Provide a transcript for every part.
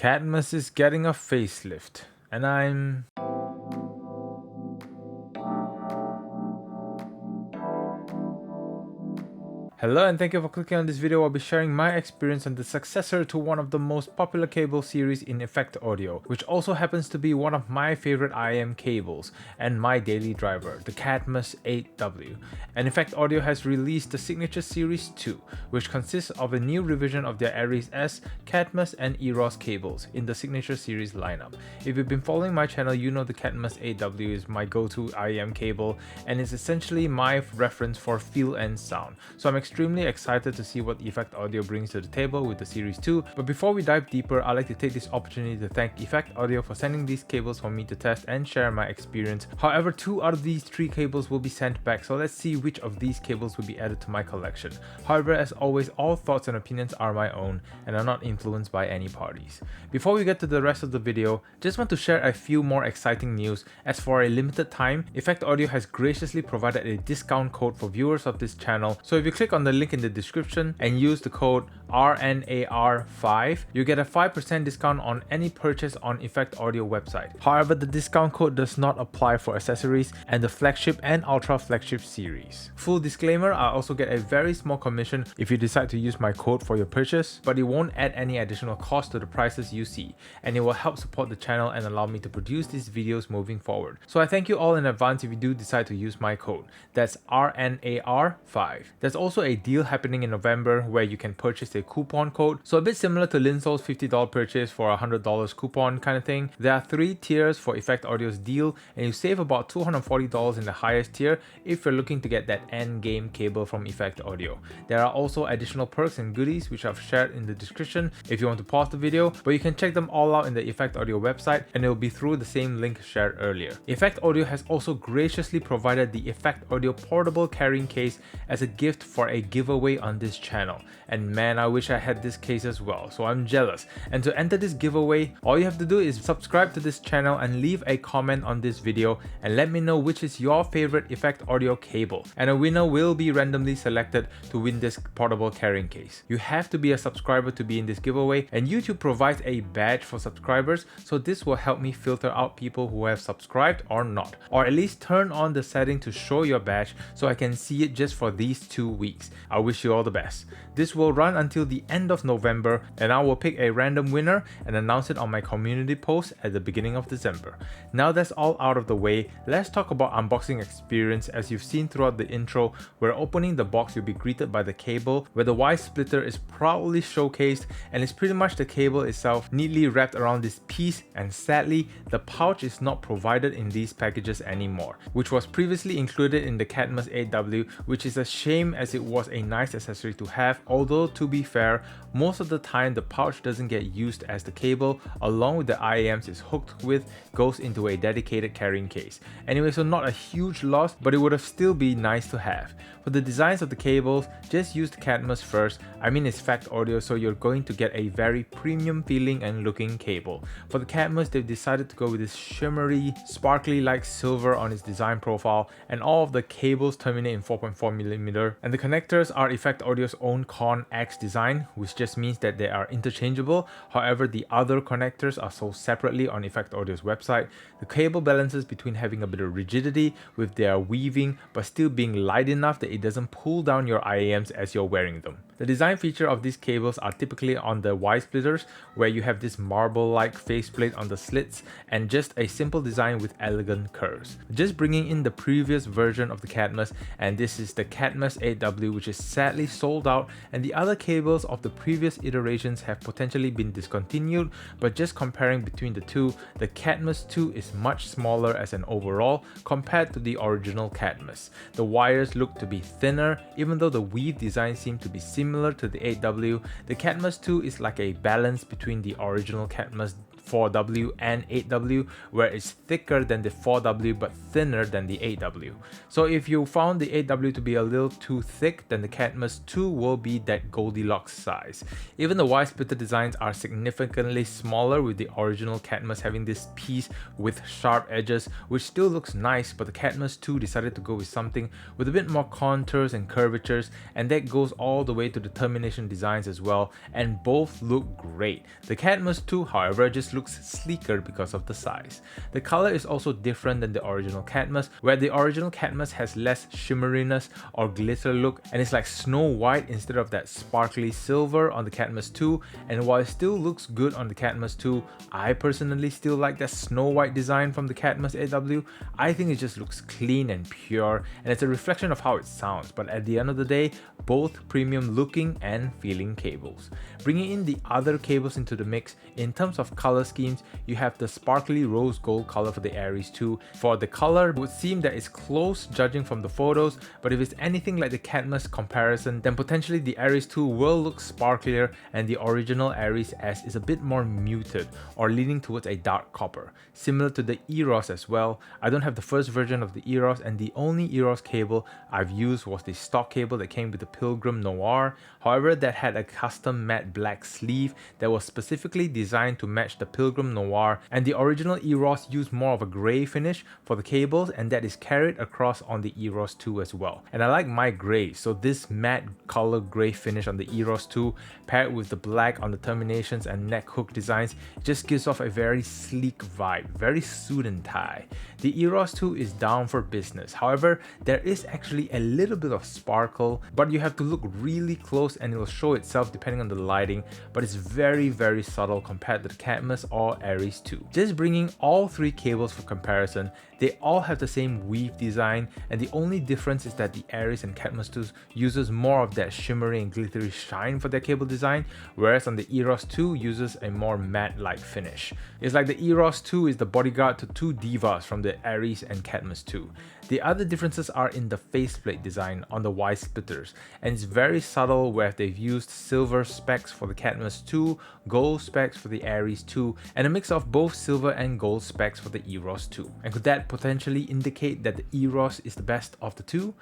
Cadmus is getting a facelift, and I'm... Hello and thank you for clicking on this video. I'll be sharing my experience on the successor to one of the most popular cable series in Effect Audio, which also happens to be one of my favorite IM cables and my daily driver, the Cadmus 8W. And Effect Audio has released the Signature Series 2, which consists of a new revision of their Aries S, Cadmus and Eros cables in the Signature Series lineup. If you've been following my channel, you know the Cadmus 8W is my go-to IM cable and is essentially my reference for feel and sound. So I'm extremely excited to see what Effect Audio brings to the table with the Series 2, but before we dive deeper, I'd like to take this opportunity to thank Effect Audio for sending these cables for me to test and share my experience. However, 2 out of these 3 cables will be sent back, so let's see which of these cables will be added to my collection. However, as always, all thoughts and opinions are my own and are not influenced by any parties. Before we get to the rest of the video, just want to share a few more exciting news. As for a limited time, Effect Audio has graciously provided a discount code for viewers of this channel, so if you click on the link in the description and use the code RNAR5, you get a 5% discount on any purchase on Effect Audio website. However, the discount code does not apply for accessories and the Flagship and Ultra-Flagship series. Full disclaimer, I also get a very small commission if you decide to use my code for your purchase, but it won't add any additional cost to the prices you see, and it will help support the channel and allow me to produce these videos moving forward. So I thank you all in advance if you do decide to use my code. That's RNAR5. There's also a deal happening in November where you can purchase a coupon code, so a bit similar to Linsol's $50 purchase for a $100 coupon kind of thing. There are 3 tiers for Effect Audio's deal, and you save about $240 in the highest tier if you're looking to get that end game cable from Effect Audio. There are also additional perks and goodies which I've shared in the description if you want to pause the video, but you can check them all out in the Effect Audio website and it will be through the same link shared earlier. Effect Audio has also graciously provided the Effect Audio portable carrying case as a gift for a giveaway on this channel, and man, I wish I had this case as well, so I'm jealous. And to enter this giveaway, all you have to do is subscribe to this channel and leave a comment on this video and let me know which is your favorite Effect Audio cable, and a winner will be randomly selected to win this portable carrying case. You have to be a subscriber to be in this giveaway, and YouTube provides a badge for subscribers, so this will help me filter out people who have subscribed or not, or at least turn on the setting to show your badge so I can see it just for these 2 weeks. I wish you all the best. This will run until the end of November, and I will pick a random winner and announce it on my community post at the beginning of December. Now that's all out of the way, let's talk about unboxing experience. As you've seen throughout the intro, where opening the box you'll be greeted by the cable, where the Y splitter is proudly showcased, and it's pretty much the cable itself neatly wrapped around this piece, and sadly the pouch is not provided in these packages anymore, which was previously included in the Cadmus 8W, which is a shame as it was a nice accessory to have, although to be fair, most of the time the pouch doesn't get used as the cable along with the IAMs it's hooked with goes into a dedicated carrying case. Anyway, so not a huge loss, but it would have still be nice to have. For the designs of the cables, just use the Cadmus first. I mean, it's Effect Audio, so you're going to get a very premium feeling and looking cable. For the Cadmus, they've decided to go with this shimmery, sparkly like silver on its design profile, and all of the cables terminate in 4.4mm, and the connectors are Effect Audio's own Con X design, which just means that they are interchangeable. However, the other connectors are sold separately on Effect Audio's website. The cable balances between having a bit of rigidity with their weaving, but still being light enough that it doesn't pull down your IAMs as you're wearing them. The design feature of these cables are typically on the Y splitters, where you have this marble-like faceplate on the slits and just a simple design with elegant curves. Just bringing in the previous version of the Cadmus, and this is the Cadmus 8W, which is sadly sold out, and the other cables of the previous iterations have potentially been discontinued, but just comparing between the two, the Cadmus 2 is much smaller as an overall compared to the original Cadmus. The wires look to be thinner, even though the weave design seemed to be similar to the 8W. The Cadmus 2 is like a balance between the original Cadmus 4W and 8W, where it's thicker than the 4W but thinner than the 8W. So if you found the 8W to be a little too thick, then the Cadmus 2 will be that Goldilocks size. Even the Y-splitter designs are significantly smaller, with the original Cadmus having this piece with sharp edges, which still looks nice, but the Cadmus 2 decided to go with something with a bit more contours and curvatures, and that goes all the way to the termination designs as well, and both look great. The Cadmus 2, however, just looks sleeker because of the size. The color is also different than the original Cadmus, where the original Cadmus has less shimmeriness or glitter look, and it's like snow white instead of that sparkly silver on the Cadmus 2. And while it still looks good on the Cadmus 2, I personally still like that snow white design from the Cadmus 8W. I think it just looks clean and pure, and it's a reflection of how it sounds, but at the end of the day, both premium looking and feeling cables. Bringing in the other cables into the mix, in terms of color schemes, you have the sparkly rose gold color for the Aries 2. For the color, it would seem that it's close judging from the photos, but if it's anything like the Cadmus comparison, then potentially the Aries 2 will look sparklier and the original Aries S is a bit more muted or leaning towards a dark copper. Similar to the Eros as well. I don't have the first version of the Eros, and the only Eros cable I've used was the stock cable that came with the Pilgrim Noir. However, that had a custom matte black sleeve that was specifically designed to match the Pilgrim Noir, and the original Eros used more of a grey finish for the cables, and that is carried across on the Eros 2 as well. And I like my grey, so this matte color grey finish on the Eros 2 paired with the black on the terminations and neck hook designs just gives off a very sleek vibe, very suit and tie. The Eros 2 is down for business. However, there is actually a little bit of sparkle, but you have to look really close and it will show itself depending on the lighting, but it's very subtle compared to the Cadmus or Aries 2. Just bringing all three cables for comparison, they all have the same weave design, and the only difference is that the Aries and Cadmus 2 uses more of that shimmery and glittery shine for their cable design, whereas on the Eros 2 uses a more matte-like finish. It's like the Eros 2 is the bodyguard to two divas from the Aries and Cadmus 2. The other differences are in the faceplate design on the Y-splitters, and it's very subtle where they've used silver specks for the Cadmus 2, gold specks for the Aries 2, and a mix of both silver and gold specks for the Eros 2. And could that potentially indicate that the Eros is the best of the two?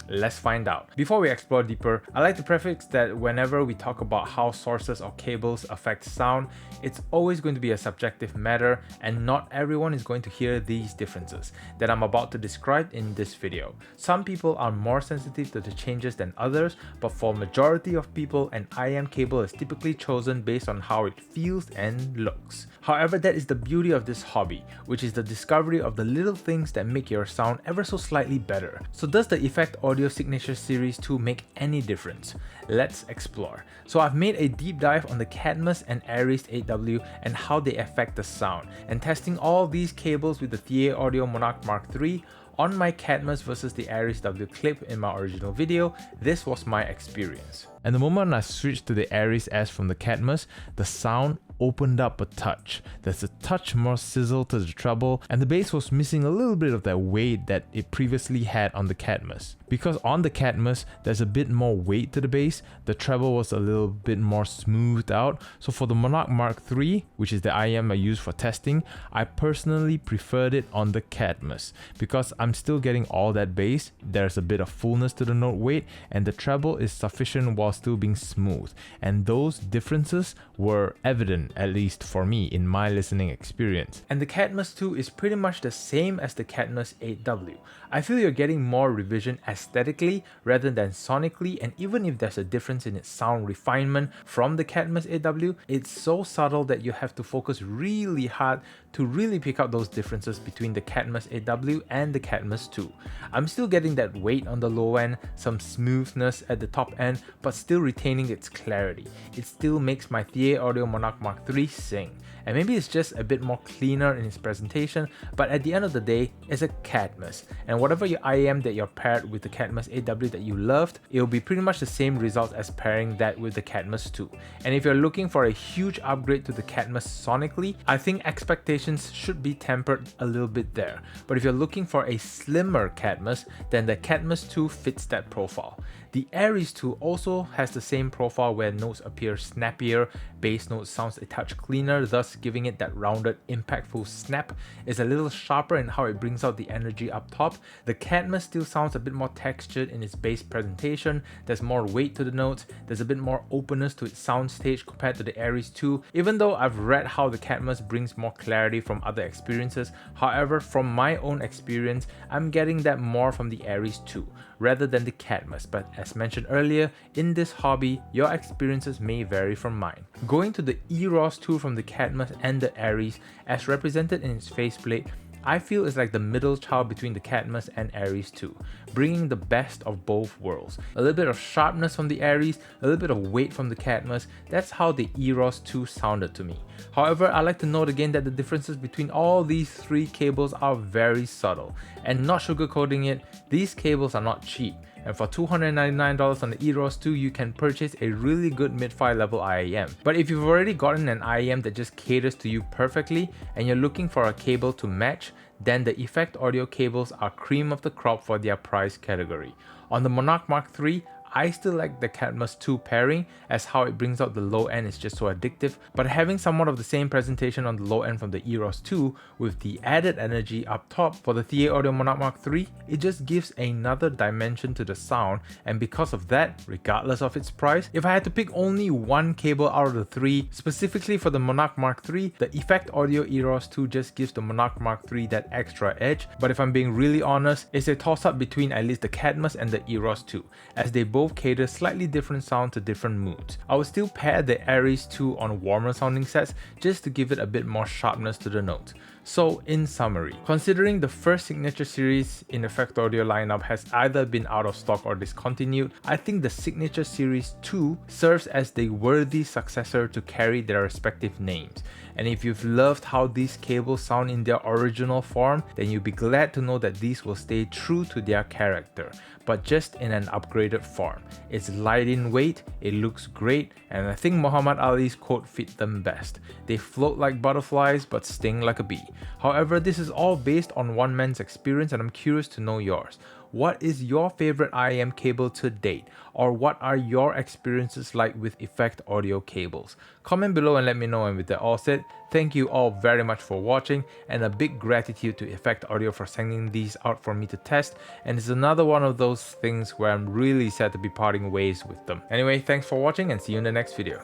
Let's find out. Before we explore deeper, I like to prefix that whenever we talk about how sources or cables affect sound, it's always going to be a subjective matter, and not everyone is going to hear these differences that I'm about to describe in this video. Some people are more sensitive to the changes than others, but for majority of people, an IM cable is typically chosen based on how it feels and looks. However, that is the beauty of this hobby, which is the discovery of the little things that make your sound ever so slightly better. So does the Effect Audio Signature Series 2 make any difference? Let's explore. So I've made a deep dive on the Cadmus and Aries 8W and how they affect the sound, and testing all these cables with the TA Audio Monarch Mark III on my Cadmus versus the Aries W clip in my original video. This was my experience. And the moment I switched to the Aries S from the Cadmus, the sound opened up a touch. There's a touch more sizzle to the treble, and the bass was missing a little bit of that weight that it previously had on the Cadmus. Because on the Cadmus, there's a bit more weight to the bass, the treble was a little bit more smoothed out. So for the Monarch Mark III, which is the IM I use for testing, I personally preferred it on the Cadmus because I'm still getting all that bass, there's a bit of fullness to the note weight, and the treble is sufficient while still being smooth. And those differences were evident, at least for me, in my listening experience. And the Cadmus 2 is pretty much the same as the Cadmus 8W. I feel you're getting more revision aesthetically rather than sonically, and even if there's a difference in its sound refinement from the Cadmus 8W, it's so subtle that you have to focus really hard to really pick out those differences between the Cadmus 8W and the Cadmus 2. I'm still getting that weight on the low end, some smoothness at the top end, but still retaining its clarity. It still makes my TA Audio Monarch Mark III sing. And maybe it's just a bit more cleaner in its presentation, but at the end of the day, it's a Cadmus. And whatever your IM that you're paired with the Cadmus 8W that you loved, it'll be pretty much the same result as pairing that with the Cadmus 2. And if you're looking for a huge upgrade to the Cadmus sonically, I think expectations should be tempered a little bit there. But if you're looking for a slimmer Cadmus, then the Cadmus 2 fits that profile. The Aries 2 also has the same profile where notes appear snappier, bass note sounds a touch cleaner, thus giving it that rounded, impactful snap. It's a little sharper in how it brings out the energy up top. The Cadmus still sounds a bit more textured in its bass presentation. There's more weight to the notes. There's a bit more openness to its soundstage compared to the Aries 2. Even though I've read how the Cadmus brings more clarity from other experiences, however, from my own experience, I'm getting that more from the Aries 2 rather than the Cadmus. But as mentioned earlier, in this hobby, your experiences may vary from mine. Going to the Eros 2 from the Cadmus and the Aries, as represented in its faceplate, I feel it's like the middle child between the Cadmus and Aries 2, bringing the best of both worlds. A little bit of sharpness from the Aries, a little bit of weight from the Cadmus. That's how the Eros 2 sounded to me. However, I like to note again that the differences between all these three cables are very subtle, and not sugarcoating it, these cables are not cheap. And for $299 on the Eros 2, you can purchase a really good mid-fi level IAM. But if you've already gotten an IAM that just caters to you perfectly and you're looking for a cable to match, then the Effect Audio cables are cream of the crop for their price category. On the Monarch Mark III, I still like the Cadmus 2 pairing, as how it brings out the low end is just so addictive, but having somewhat of the same presentation on the low end from the Eros 2 with the added energy up top for the TA Audio Monarch Mark III, it just gives another dimension to the sound. And because of that, regardless of its price, if I had to pick only one cable out of the three, specifically for the Monarch Mark III, the Effect Audio Eros 2 just gives the Monarch Mark III that extra edge. But if I'm being really honest, it's a toss up between at least the Cadmus and the Eros 2, as they both cater slightly different sound to different moods. I would still pair the Aries 2 on warmer sounding sets just to give it a bit more sharpness to the note. So in summary, considering the first Signature series in Effect Audio lineup has either been out of stock or discontinued, I think the Signature Series 2 serves as the worthy successor to carry their respective names. And if you've loved how these cables sound in their original form, then you'll be glad to know that these will stay true to their character, but just in an upgraded form. It's light in weight, it looks great, and I think Muhammad Ali's quote fit them best. They float like butterflies but sting like a bee. However, this is all based on one man's experience, and I'm curious to know yours. What is your favorite IAM cable to date? Or what are your experiences like with Effect Audio cables? Comment below and let me know. And with that all said, thank you all very much for watching, and a big gratitude to Effect Audio for sending these out for me to test. And it's another one of those things where I'm really sad to be parting ways with them. Anyway, thanks for watching and see you in the next video.